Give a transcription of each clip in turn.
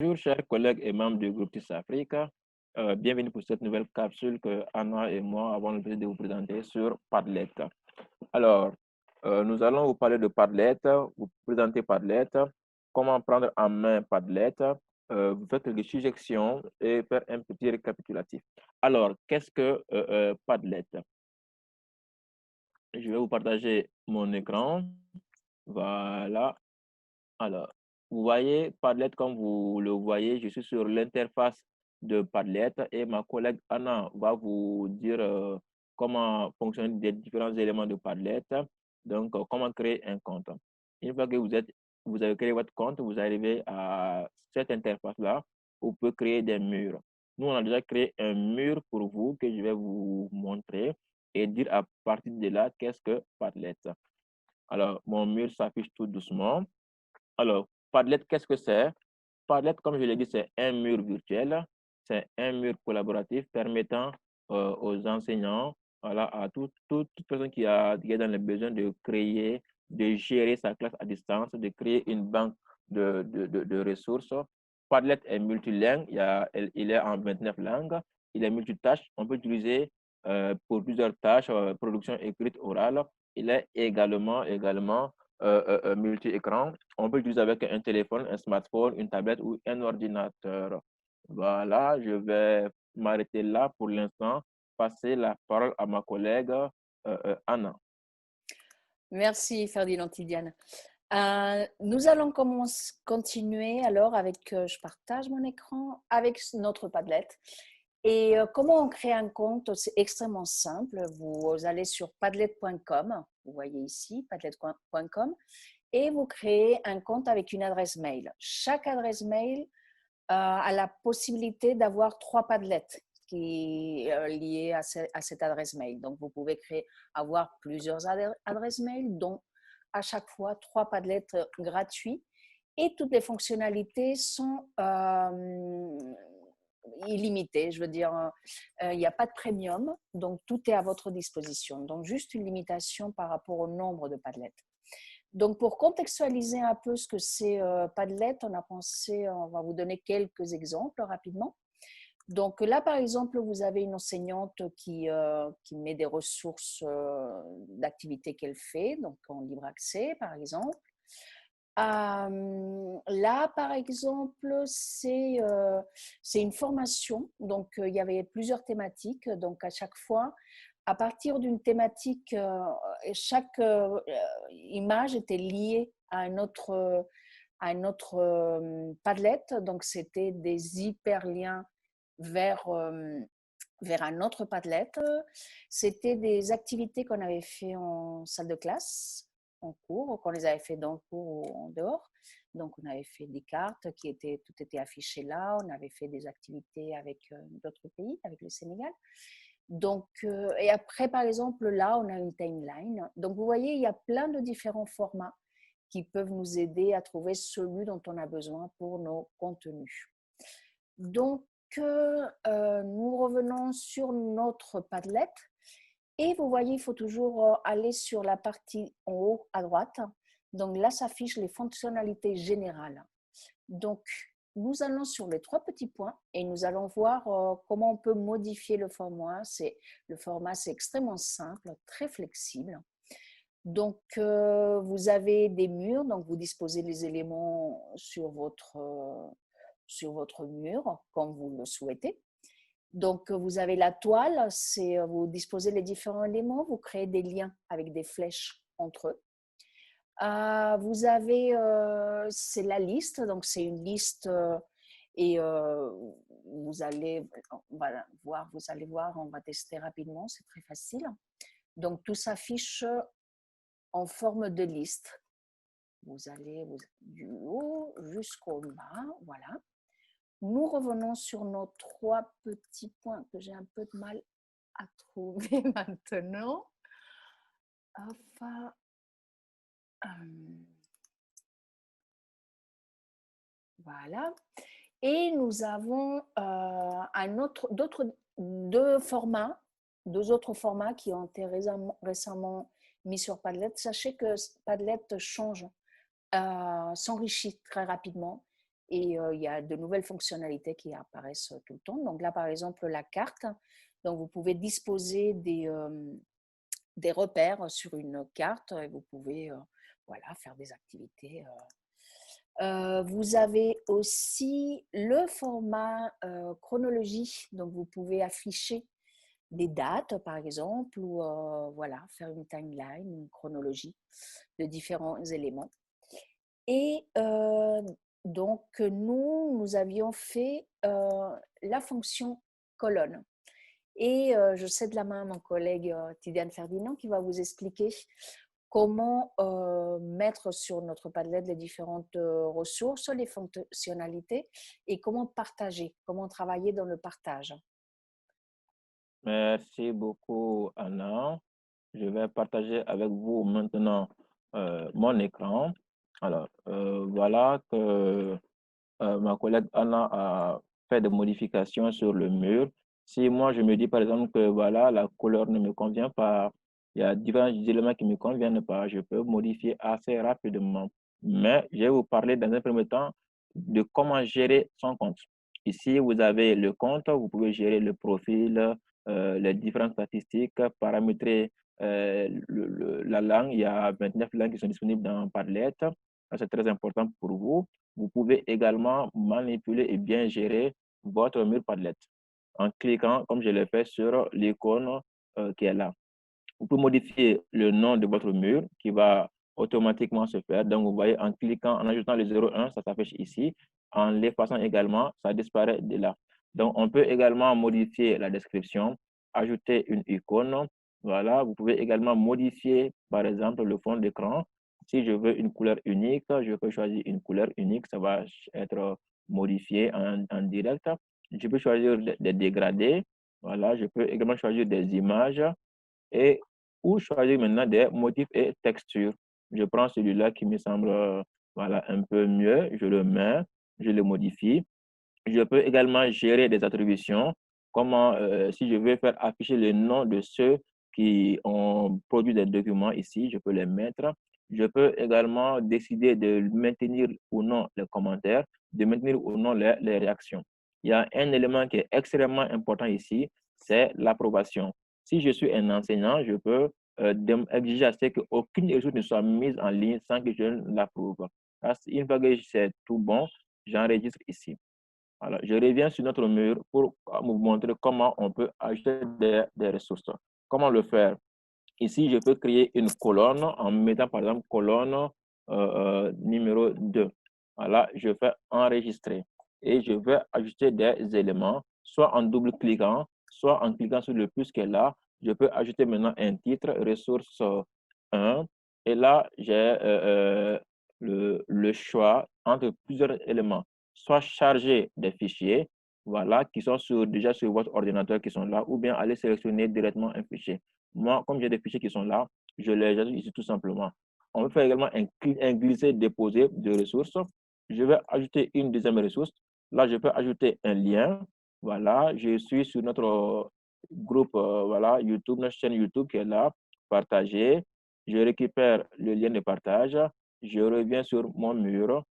Bonjour, chers collègues et membres du groupe TIS Afrique. Bienvenue pour cette nouvelle capsule que Anna et moi avons le plaisir de vous présenter sur Padlet. Alors, nous allons vous parler de Padlet, vous présenter Padlet, comment prendre en main Padlet, vous faire quelques suggestions et faire un petit récapitulatif. Alors, qu'est-ce que Padlet? Je vais vous partager mon écran. Voilà. Alors, vous voyez Padlet comme vous le voyez, je suis sur l'interface de Padlet et ma collègue Anna va vous dire comment fonctionnent les différents éléments de Padlet. Donc, comment créer un compte. Une fois que vous avez créé votre compte, vous arrivez à cette interface-là où vous pouvez créer des murs. Nous, on a déjà créé un mur pour vous que je vais vous montrer et dire à partir de là qu'est-ce que Padlet. Alors, mon mur s'affiche tout doucement. Alors, Padlet, qu'est-ce que c'est? Padlet, comme je l'ai dit, c'est un mur virtuel, c'est un mur collaboratif permettant aux enseignants, voilà, à toute personne qui est dans le besoin de créer, de gérer sa classe à distance, de créer une banque de ressources. Padlet est multilingue, il est en 29 langues, il est multitâche, on peut l'utiliser pour plusieurs tâches, production écrite, orale. Il est également multi-écran. On peut l'utiliser avec un téléphone, un smartphone, une tablette ou un ordinateur. Voilà, je vais m'arrêter là pour l'instant. Passer la parole à ma collègue Anna. Merci Ferdinand Tidiane. Nous allons continuer alors avec, je partage mon écran, avec notre Padlet. Et comment on crée un compte? C'est extrêmement simple. Vous allez sur padlet.com, vous voyez ici, padlet.com, et vous créez un compte avec une adresse mail. Chaque adresse mail a la possibilité d'avoir 3 Padlets qui liés à cette adresse mail. Donc, vous pouvez avoir plusieurs adresses mail, dont à chaque fois 3 Padlets gratuits. Et toutes les fonctionnalités sont illimitées. Je veux dire, il n'y a pas de premium, donc tout est à votre disposition. Donc, juste une limitation par rapport au nombre de Padlets. Donc, pour contextualiser un peu ce que c'est Padlet, on va vous donner quelques exemples rapidement. Donc là, par exemple, vous avez une enseignante qui met des ressources d'activités qu'elle fait, donc en libre accès, par exemple. Là, par exemple, c'est une formation. Donc, il y avait plusieurs thématiques. Donc, à chaque fois, à partir d'une thématique, chaque image était liée à un autre Padlet. Donc, c'était des hyperliens vers, vers un autre Padlet. C'était des activités qu'on avait fait en salle de classe, en cours, qu'on les avait fait dans le cours ou en dehors. Donc, on avait fait des cartes tout était affiché là. On avait fait des activités avec d'autres pays, avec le Sénégal. Donc, et après, par exemple, là, on a une timeline. Donc, vous voyez, il y a plein de différents formats qui peuvent nous aider à trouver celui dont on a besoin pour nos contenus. Donc, nous revenons sur notre Padlet. Et vous voyez, il faut toujours aller sur la partie en haut à droite. Donc là, s'affichent les fonctionnalités générales. Donc, nous allons sur les 3 petits points et nous allons voir comment on peut modifier le format. Le format, c'est extrêmement simple, très flexible. Donc, vous avez des murs, donc vous disposez les éléments sur votre mur, comme vous le souhaitez. Donc, vous avez la toile, vous disposez les différents éléments, vous créez des liens avec des flèches entre eux. Vous avez, c'est la liste, donc c'est une liste et vous allez voir, on va tester rapidement, c'est très facile. Donc, tout s'affiche en forme de liste. Vous allez du haut jusqu'au bas, voilà. Nous revenons sur nos 3 petits points que j'ai un peu de mal à trouver maintenant. Enfin, voilà. Et nous avons deux autres formats qui ont été récemment mis sur Padlet. Sachez que Padlet change, s'enrichit très rapidement. et il y a de nouvelles fonctionnalités qui apparaissent tout le temps. Donc là, par exemple, la carte. Donc, vous pouvez disposer des repères sur une carte et vous pouvez voilà, faire des activités. Vous avez aussi le format chronologie, donc vous pouvez afficher des dates par exemple ou voilà, faire une timeline, une chronologie de différents éléments. Et donc nous avions fait la fonction colonne. Et je cède la main à mon collègue Tidiane Ferdinand qui va vous expliquer comment mettre sur notre Padlet les différentes ressources, les fonctionnalités et comment partager, comment travailler dans le partage. Merci beaucoup, Anna. Je vais partager avec vous maintenant mon écran. Alors, voilà que ma collègue Anna a fait des modifications sur le mur. Si moi, je me dis par exemple que voilà, la couleur ne me convient pas, il y a différents éléments qui ne me conviennent pas, je peux modifier assez rapidement. Mais je vais vous parler dans un premier temps de comment gérer son compte. Ici, vous avez le compte, vous pouvez gérer le profil, les différentes statistiques, paramétrer la langue. Il y a 29 langues qui sont disponibles dans Padlet. C'est très important pour vous. Vous pouvez également manipuler et bien gérer votre mur Padlet en cliquant, comme je l'ai fait, sur l'icône qui est là. Vous pouvez modifier le nom de votre mur qui va automatiquement se faire. Donc, vous voyez, en cliquant, en ajoutant le 01, ça s'affiche ici. En l'effaçant également, ça disparaît de là. Donc, on peut également modifier la description, ajouter une icône. Voilà, vous pouvez également modifier, par exemple, le fond d'écran. Si je veux une couleur unique, je peux choisir une couleur unique. Ça va être modifié en direct. Je peux choisir des dégradés. Voilà, je peux également choisir des images et ou choisir maintenant des motifs et textures. Je prends celui-là qui me semble voilà, un peu mieux, je le mets, je le modifie. Je peux également gérer des attributions, comment si je veux faire afficher le nom de ceux qui ont produit des documents ici, je peux les mettre. Je peux également décider de maintenir ou non les commentaires, de maintenir ou non les réactions. Il y a un élément qui est extrêmement important ici, c'est l'approbation. Si je suis un enseignant, je peux exiger à ce qu'aucune ressource ne soit mise en ligne sans que je ne l'approuve. Une fois que c'est tout bon, j'enregistre ici. Alors, je reviens sur notre mur pour vous montrer comment on peut ajouter des ressources. Comment le faire? Ici, je peux créer une colonne en mettant par exemple colonne numéro 2. Voilà, je fais enregistrer et je vais ajouter des éléments, soit en double-cliquant, soit en cliquant sur le plus qui est là. Je peux ajouter maintenant un titre, ressource 1. Et là, j'ai le choix entre plusieurs éléments, soit charger des fichiers, voilà, qui sont déjà sur votre ordinateur qui sont là, ou bien aller sélectionner directement un fichier. Moi, comme j'ai des fichiers qui sont là, je les ajoute ici tout simplement. On peut faire également un glisser-déposer de ressources. Je vais ajouter une deuxième ressource. Là, je peux ajouter un lien. Voilà, je suis sur notre groupe, voilà, YouTube, notre chaîne YouTube qui est là, partager. Je récupère le lien de partage. Je reviens sur mon mur.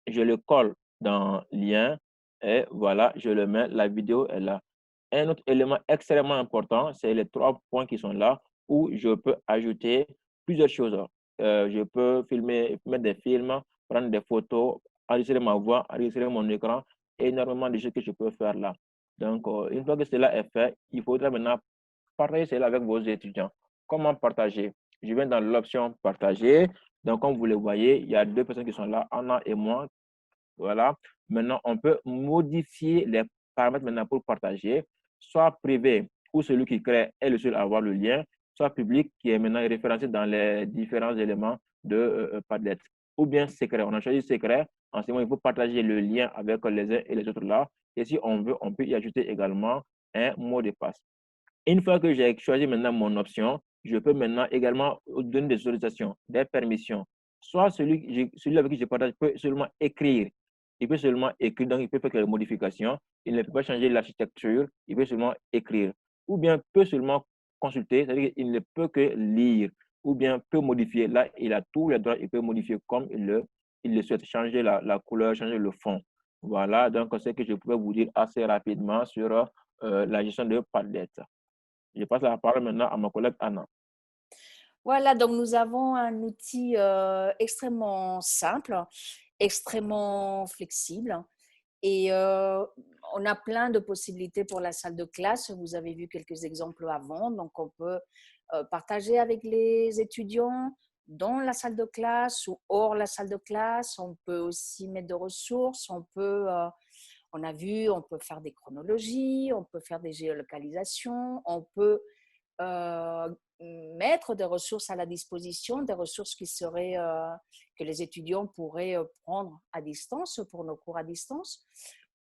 Je le colle dans lien et voilà, je le mets. La vidéo est là. Un autre élément extrêmement important, c'est les 3 points qui sont là où je peux ajouter plusieurs choses. Je peux filmer, mettre des films, prendre des photos, enregistrer ma voix, enregistrer mon écran, énormément de choses que je peux faire là. Donc, une fois que cela est fait, il faudra maintenant partager cela avec vos étudiants. Comment partager? Je viens dans l'option partager. Donc, comme vous le voyez, il y a 2 personnes qui sont là, Anna et moi. Voilà. Maintenant, on peut modifier les paramètres maintenant pour partager, soit privé, où celui qui crée est le seul à avoir le lien, soit public, qui est maintenant référencé dans les différents éléments de Padlet, ou bien secret. On a choisi secret. En ce moment, il faut partager le lien avec les uns et les autres là. Et si on veut, on peut y ajouter également un mot de passe. Une fois que j'ai choisi maintenant mon option, je peux maintenant également donner des autorisations, des permissions. Soit celui avec qui je partage peut seulement écrire. Il peut seulement écrire, donc il peut faire quelques modifications. Il ne peut pas changer l'architecture, il peut seulement écrire. Ou bien peut seulement consulter, c'est-à-dire qu'il ne peut que lire. Ou bien peut modifier. Là, il a tous les droits, il peut modifier comme il le souhaite, changer la couleur, changer le fond. Voilà, donc ce que je pouvais vous dire assez rapidement sur, la gestion de Padlet. Je passe la parole maintenant à ma collègue Anna. Voilà, donc nous avons un outil extrêmement simple, extrêmement flexible et on a plein de possibilités pour la salle de classe. Vous avez vu quelques exemples avant, donc on peut partager avec les étudiants dans la salle de classe ou hors la salle de classe. On peut aussi mettre de ressources, on a vu, on peut faire des chronologies, on peut faire des géolocalisations, on peut euh, mettre des ressources à la disposition, des ressources que les étudiants pourraient prendre à distance pour nos cours à distance,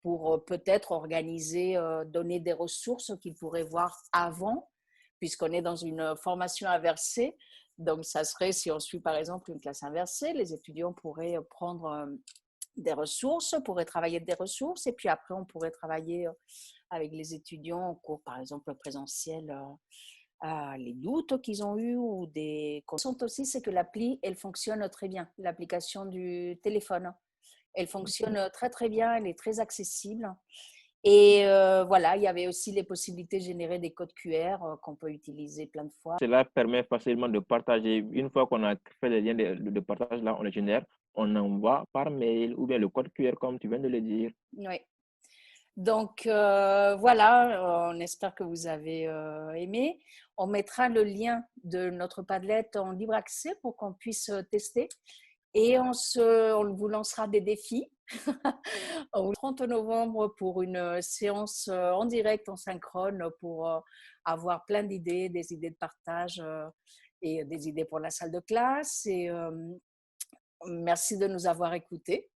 pour peut-être organiser, donner des ressources qu'ils pourraient voir avant, puisqu'on est dans une formation inversée. Donc, ça serait, si on suit par exemple une classe inversée, les étudiants pourraient prendre des ressources, pourraient travailler des ressources, et puis après, on pourrait travailler avec les étudiants en cours, par exemple, présentiel, les doutes qu'ils ont eus ou des conscientes aussi, c'est que l'appli, elle fonctionne très bien, l'application du téléphone. Elle fonctionne très très bien, elle est très accessible. Et voilà, il y avait aussi les possibilités de générer des codes QR qu'on peut utiliser plein de fois. Cela permet facilement de partager. Une fois qu'on a fait les liens de partage, là, on les génère, on envoie par mail ou bien le code QR comme tu viens de le dire. Oui. Donc voilà, on espère que vous avez aimé. On mettra le lien de notre Padlet en libre accès pour qu'on puisse tester. Et on vous lancera des défis au 30 novembre pour une séance en direct, en synchrone, pour avoir plein d'idées, des idées de partage et des idées pour la salle de classe. Et merci de nous avoir écoutés.